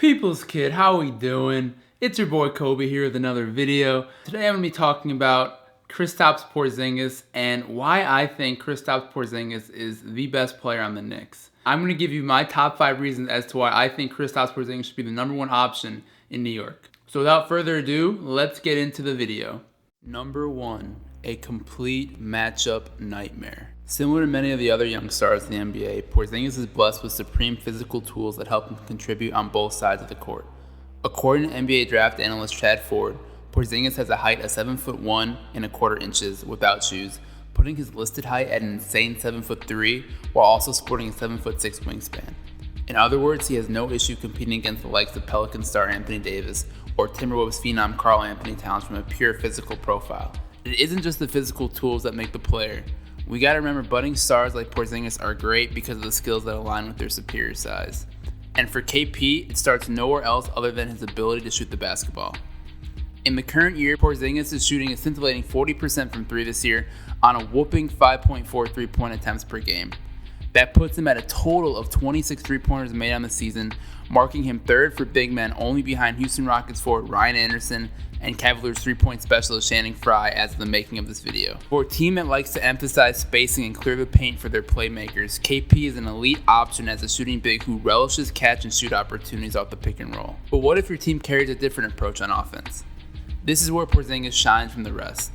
People's Kid, how we doing? It's your boy Kobe here with another video. Today I'm going to be talking about Kristaps Porzingis and why I think Kristaps Porzingis is the best player on the Knicks. I'm going to give you my top 5 reasons as to why I think Kristaps Porzingis should be the #1 option in New York. So without further ado, let's get into the video. Number 1, a complete matchup nightmare. Similar to many of the other young stars in the NBA, Porzingis is blessed with supreme physical tools that help him contribute on both sides of the court. According to NBA draft analyst Chad Ford, Porzingis has a height of 7'1¼ without shoes, putting his listed height at an insane 7'3", while also sporting a 7'6" wingspan. In other words, he has no issue competing against the likes of Pelican star Anthony Davis or Timberwolves phenom Karl Anthony Towns from a pure physical profile. It isn't just the physical tools that make the player. We gotta remember budding stars like Porzingis are great because of the skills that align with their superior size. And for KP, it starts nowhere else other than his ability to shoot the basketball. In the current year, Porzingis is shooting a scintillating 40% from 3 this year on a whooping 5.4 3-point attempts per game. That puts him at a total of 26 3-pointers made on the season, marking him third for big men only behind Houston Rockets forward Ryan Anderson and Cavaliers 3-point specialist Channing Frye as of the making of this video. For a team that likes to emphasize spacing and clear the paint for their playmakers, KP is an elite option as a shooting big who relishes catch and shoot opportunities off the pick and roll. But what if your team carries a different approach on offense? This is where Porzingis shines from the rest.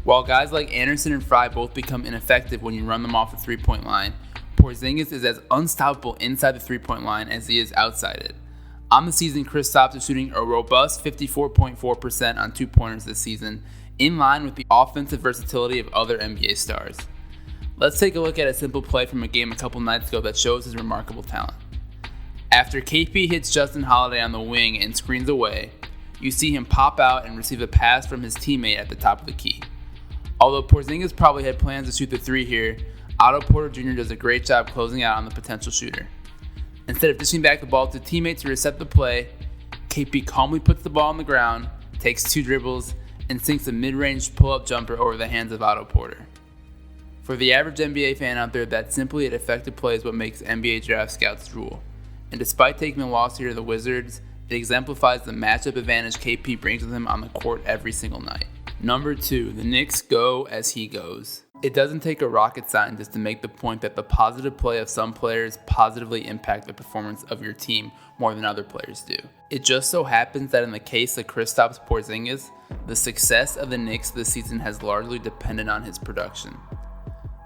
While guys like Anderson and Frye both become ineffective when you run them off the 3-point line, Porzingis is as unstoppable inside the 3-point line as he is outside it. On the season, Kristaps is shooting a robust 54.4% on 2-pointers this season, in line with the offensive versatility of other NBA stars. Let's take a look at a simple play from a game a couple nights ago that shows his remarkable talent. After KP hits Justin Holiday on the wing and screens away, you see him pop out and receive a pass from his teammate at the top of the key. Although Porzingis probably had plans to shoot the 3 here, Otto Porter Jr. does a great job closing out on the potential shooter. Instead of dishing back the ball to teammates to reset the play, KP calmly puts the ball on the ground, takes 2 dribbles, and sinks a mid-range pull-up jumper over the hands of Otto Porter. For the average NBA fan out there, that simply an effective play is what makes NBA draft scouts drool. And despite taking the loss here to the Wizards, it exemplifies the matchup advantage KP brings with him on the court every single night. Number 2, the Knicks go as he goes. It doesn't take a rocket scientist to make the point that the positive play of some players positively impact the performance of your team more than other players do. It just so happens that in the case of Kristaps Porzingis, the success of the Knicks this season has largely depended on his production.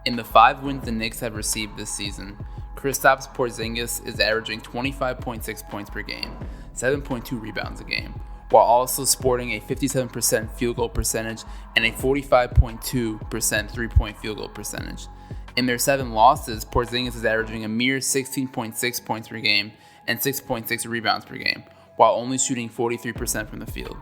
In the 5 wins the Knicks have received this season, Kristaps Porzingis is averaging 25.6 points per game, 7.2 rebounds a game, while also sporting a 57% field goal percentage and a 45.2% 3-point field goal percentage. In their 7 losses, Porzingis is averaging a mere 16.6 points per game and 6.6 rebounds per game, while only shooting 43% from the field.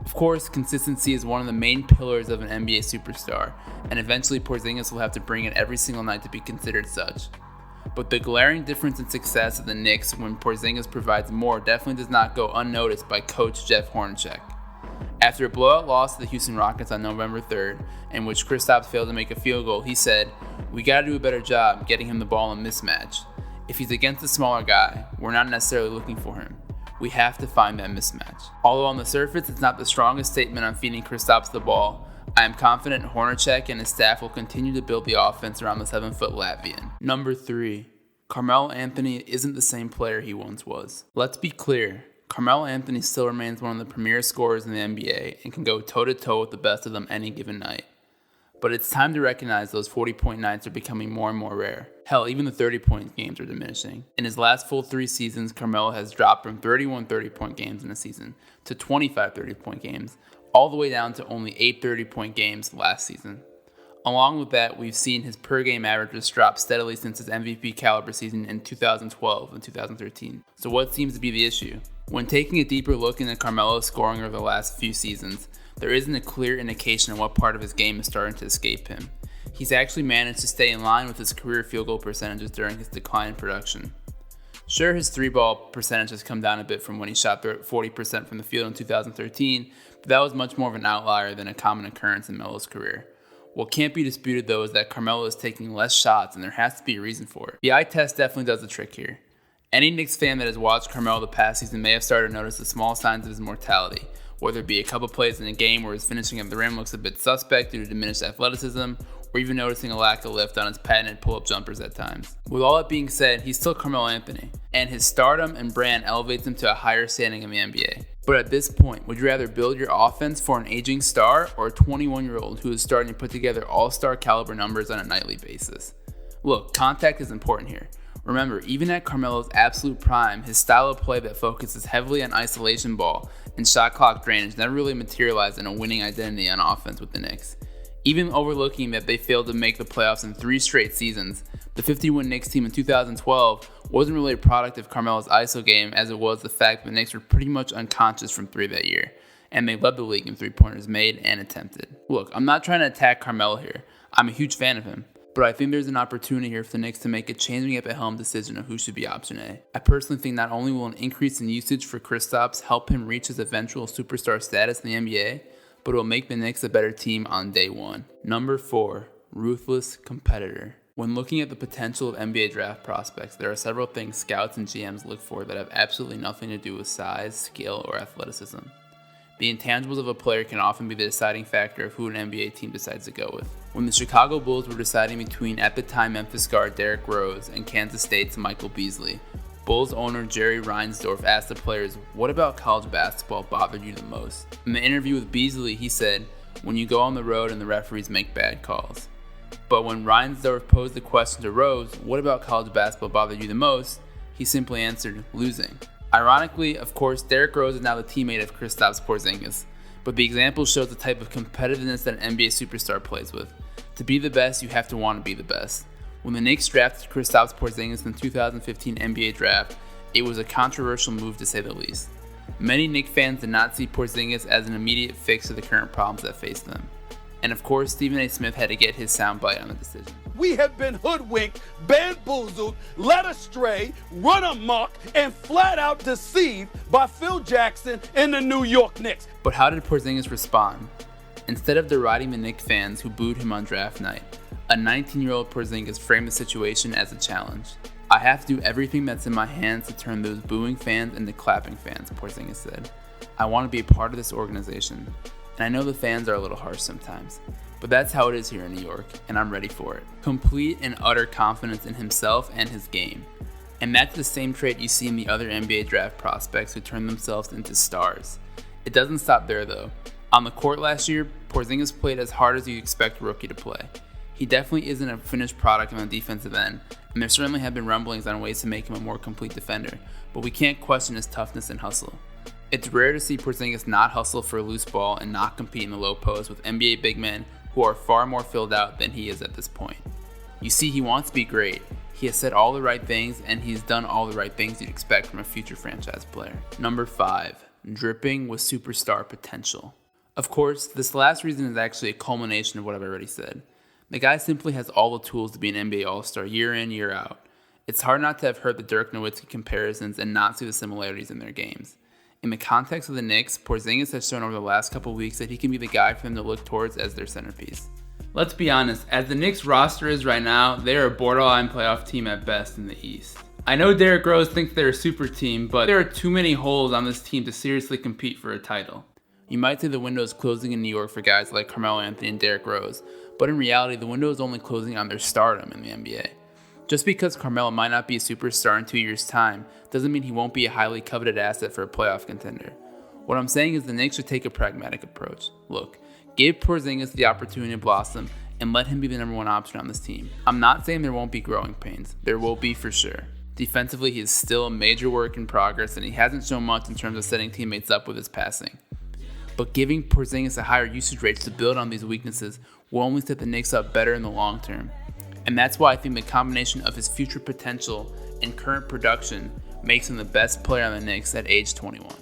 Of course, consistency is one of the main pillars of an NBA superstar, and eventually Porzingis will have to bring it every single night to be considered such. But the glaring difference in success of the Knicks when Porzingis provides more definitely does not go unnoticed by coach Jeff Hornacek. After a blowout loss to the Houston Rockets on November 3rd, in which Kristaps failed to make a field goal, he said, "We gotta do a better job getting him the ball in mismatch. If he's against a smaller guy, we're not necessarily looking for him. We have to find that mismatch." Although on the surface it's not the strongest statement on feeding Kristaps the ball, I am confident Hornacek and his staff will continue to build the offense around the 7-foot Latvian. Number 3, Carmelo Anthony isn't the same player he once was. Let's be clear, Carmelo Anthony still remains one of the premier scorers in the NBA and can go toe-to-toe with the best of them any given night. But it's time to recognize those 40-point nights are becoming more and more rare. Hell, even the 30-point games are diminishing. In his last full 3 seasons, Carmelo has dropped from 31 30-point games in a season to 25 30-point games, all the way down to only 8 30-point games last season. Along with that, we've seen his per-game averages drop steadily since his MVP caliber season in 2012 and 2013. So what seems to be the issue? When taking a deeper look into Carmelo's scoring over the last few seasons, there isn't a clear indication of what part of his game is starting to escape him. He's actually managed to stay in line with his career field goal percentages during his decline in production. Sure, his 3-ball percentage has come down a bit from when he shot 40% from the field in 2013, but that was much more of an outlier than a common occurrence in Melo's career. What can't be disputed, though, is that Carmelo is taking less shots, and there has to be a reason for it. The eye test definitely does the trick here. Any Knicks fan that has watched Carmelo the past season may have started to notice the small signs of his mortality, whether it be a couple plays in a game where his finishing at the rim looks a bit suspect due to diminished athleticism, or even noticing a lack of lift on his patented pull-up jumpers at times. With all that being said, he's still Carmelo Anthony, and his stardom and brand elevates him to a higher standing in the NBA. But at this point, would you rather build your offense for an aging star or a 21-year-old who is starting to put together all-star caliber numbers on a nightly basis? Look, contact is important here. Remember, even at Carmelo's absolute prime, his style of play that focuses heavily on isolation ball and shot clock drainage never really materialized in a winning identity on offense with the Knicks. Even overlooking that they failed to make the playoffs in 3 straight seasons, the 50-win Knicks team in 2012 wasn't really a product of Carmelo's ISO game as it was the fact that the Knicks were pretty much unconscious from 3 that year, and they led the league in 3-pointers made and attempted. Look, I'm not trying to attack Carmelo here. I'm a huge fan of him. But I think there's an opportunity here for the Knicks to make a changing at the helm decision of who should be option A. I personally think not only will an increase in usage for Kristaps help him reach his eventual superstar status in the NBA, but it will make the Knicks a better team on day one. Number 4, ruthless competitor. When looking at the potential of NBA draft prospects, there are several things scouts and GMs look for that have absolutely nothing to do with size, skill, or athleticism. The intangibles of a player can often be the deciding factor of who an NBA team decides to go with. When the Chicago Bulls were deciding between at the time Memphis guard Derrick Rose and Kansas State's Michael Beasley, Bulls owner Jerry Reinsdorf asked the players, "What about college basketball bothered you the most?" In the interview with Beasley, he said, "When you go on the road and the referees make bad calls." But when Reinsdorf posed the question to Rose, "What about college basketball bothered you the most?" he simply answered, "Losing." Ironically, of course, Derrick Rose is now the teammate of Kristaps Porzingis, but the example shows the type of competitiveness that an NBA superstar plays with. To be the best, you have to want to be the best. When the Knicks drafted Kristaps Porzingis in the 2015 NBA draft, it was a controversial move to say the least. Many Knicks fans did not see Porzingis as an immediate fix to the current problems that faced them. And of course, Stephen A. Smith had to get his soundbite on the decision. We have been hoodwinked, bamboozled, led astray, run amok, and flat out deceived by Phil Jackson and the New York Knicks. But how did Porzingis respond? Instead of deriding the Knicks fans who booed him on draft night, a 19-year-old Porzingis framed the situation as a challenge. "I have to do everything that's in my hands to turn those booing fans into clapping fans," Porzingis said. "I want to be a part of this organization. And I know the fans are a little harsh sometimes, but that's how it is here in New York, and I'm ready for it." Complete and utter confidence in himself and his game. And that's the same trait you see in the other NBA draft prospects who turn themselves into stars. It doesn't stop there though. On the court last year, Porzingis played as hard as you expect a rookie to play. He definitely isn't a finished product on the defensive end, and there certainly have been rumblings on ways to make him a more complete defender, but we can't question his toughness and hustle. It's rare to see Porzingis not hustle for a loose ball and not compete in the low post with NBA big men who are far more filled out than he is at this point. You see, he wants to be great. He has said all the right things, and he's done all the right things you'd expect from a future franchise player. Number 5, dripping with superstar potential. Of course, this last reason is actually a culmination of what I've already said. The guy simply has all the tools to be an NBA All-Star year in, year out. It's hard not to have heard the Dirk Nowitzki comparisons and not see the similarities in their games. In the context of the Knicks, Porzingis has shown over the last couple weeks that he can be the guy for them to look towards as their centerpiece. Let's be honest, as the Knicks roster is right now, they are a borderline playoff team at best in the East. I know Derrick Rose thinks they're a super team, but there are too many holes on this team to seriously compete for a title. You might say the window is closing in New York for guys like Carmelo Anthony and Derrick Rose, but in reality, the window is only closing on their stardom in the NBA. Just because Carmelo might not be a superstar in 2 years' time doesn't mean he won't be a highly coveted asset for a playoff contender. What I'm saying is the Knicks should take a pragmatic approach. Look, give Porzingis the opportunity to blossom and let him be the number 1 option on this team. I'm not saying there won't be growing pains. There will be for sure. Defensively, he is still a major work in progress, and he hasn't shown much in terms of setting teammates up with his passing. But giving Porzingis a higher usage rate to build on these weaknesses will only set the Knicks up better in the long term. And that's why I think the combination of his future potential and current production makes him the best player on the Knicks at age 21.